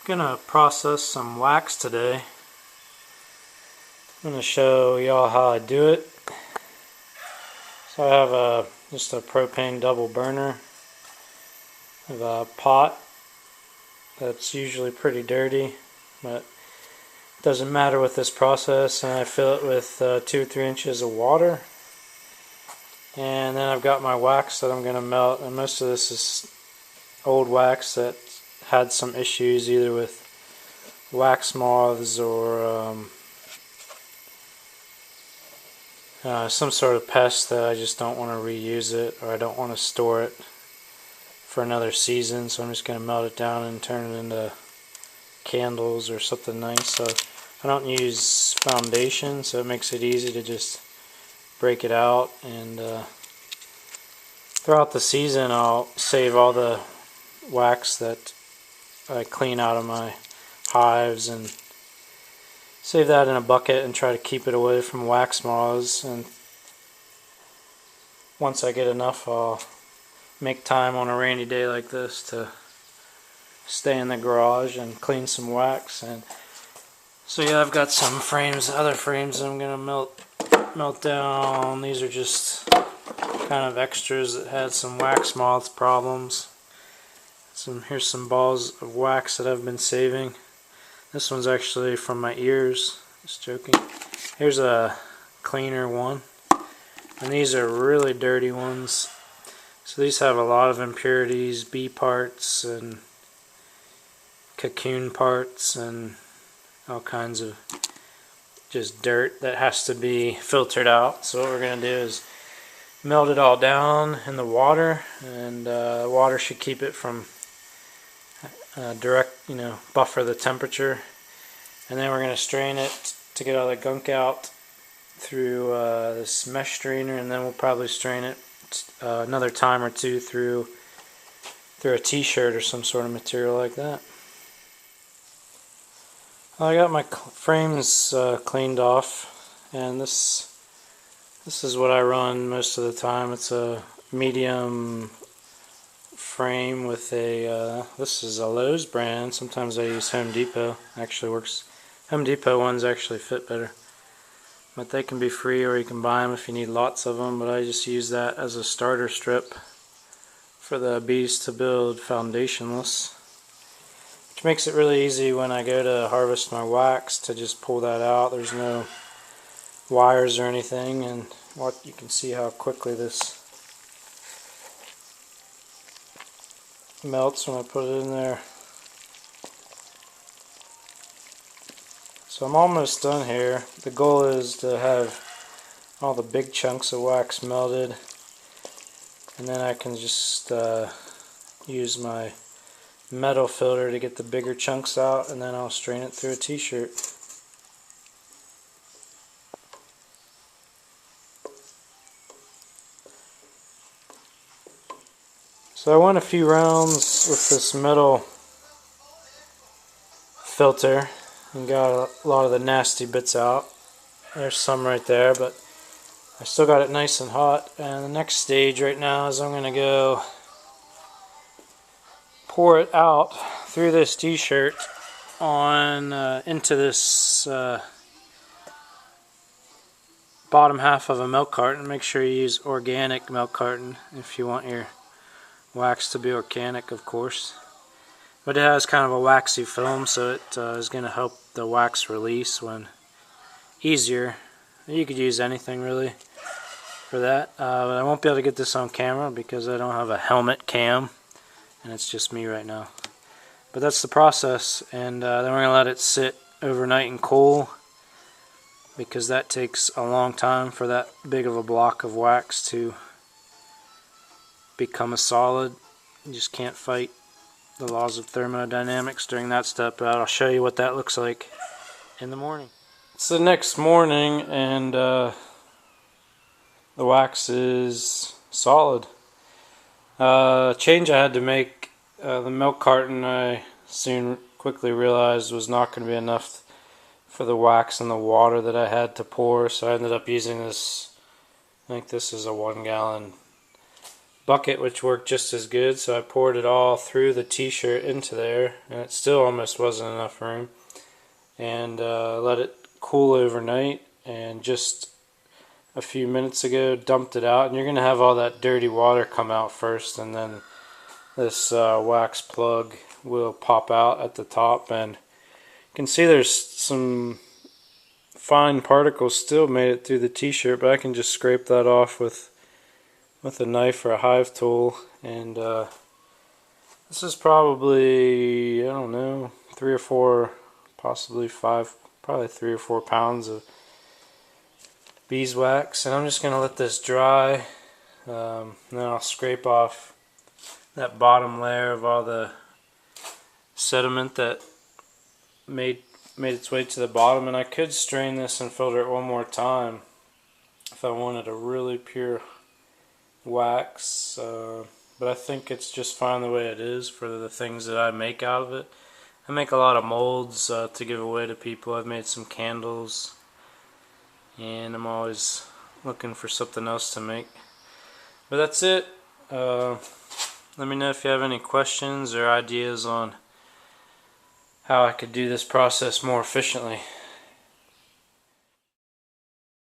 Gonna process some wax today. I'm gonna show y'all how I do it. So I have just a propane double burner. I have a pot that's usually pretty dirty, but it doesn't matter with this process, and I fill it with 2 or 3 inches of water. And then I've got my wax that I'm gonna melt, and most of this is old wax that had some issues either with wax moths or some sort of pest that I just don't want to reuse it, or I don't want to store it for another season. So I'm just going to melt it down and turn it into candles or something nice. So I don't use foundation, so it makes it easy to just break it out. And throughout the season I'll save all the wax that I clean out of my hives and save that in a bucket and try to keep it away from wax moths. And once I get enough, I'll make time on a rainy day like this to stay in the garage and clean some wax. And so yeah, I've got some frames, other frames I'm gonna melt down. These are just kind of extras that had some wax moth problems. Here's some balls of wax that I've been saving. This one's actually from my ears. Just joking. Here's a cleaner one. And these are really dirty ones. So these have a lot of impurities, bee parts and cocoon parts and all kinds of just dirt that has to be filtered out. So what we're going to do is melt it all down in the water, and water should keep it from buffer the temperature. And then we're going to strain it to get all the gunk out through this mesh strainer, and then we'll probably strain it another time or two through a t-shirt or some sort of material like that. I got my frames cleaned off, and this is what I run most of the time. It's a medium frame with this is a Lowe's brand. Sometimes I use Home Depot. Actually works. Home Depot ones actually fit better, but they can be free, or you can buy them if you need lots of them. But I just use that as a starter strip for the bees to build foundationless, which makes it really easy when I go to harvest my wax to just pull that out. There's no wires or anything, and you can see how quickly this melts when I put it in there. So I'm almost done here. The goal is to have all the big chunks of wax melted, and then I can just use my metal filter to get the bigger chunks out, and then I'll strain it through a t-shirt. So I went a few rounds with this metal filter and got a lot of the nasty bits out. There's some right there, but I still got it nice and hot. And the next stage right now is I'm going to go pour it out through this t-shirt on into this bottom half of a milk carton. Make sure you use organic milk carton if you want your wax to be organic, of course. But it has kind of a waxy film, so it is going to help the wax release when easier. You could use anything really for that, but I won't be able to get this on camera because I don't have a helmet cam, and it's just me right now. But that's the process, and then we're going to let it sit overnight and cool, because that takes a long time for that big of a block of wax to become a solid. You just can't fight the laws of thermodynamics during that step, but I'll show you what that looks like in the morning. It's the next morning, and the wax is solid. Change I had to make, the milk carton I quickly realized was not going to be enough for the wax and the water that I had to pour, so I ended up using this, I think this is a 1 gallon bucket which worked just as good, so I poured it all through the t-shirt into there, and it still almost wasn't enough room, and let it cool overnight, and just a few minutes ago dumped it out. And you're going to have all that dirty water come out first, and then this wax plug will pop out at the top, and you can see there's some fine particles still made it through the t-shirt, but I can just scrape that off with a knife or a hive tool. And this is probably, I don't know, 3 or 4, possibly 5, probably 3 or 4 pounds of beeswax. And I'm just going to let this dry, and then I'll scrape off that bottom layer of all the sediment that made its way to the bottom. And I could strain this and filter it one more time if I wanted a really pure wax, but I think it's just fine the way it is for the things that I make out of it. I make a lot of molds to give away to people. I've made some candles, and I'm always looking for something else to make. But that's it. Let me know if you have any questions or ideas on how I could do this process more efficiently.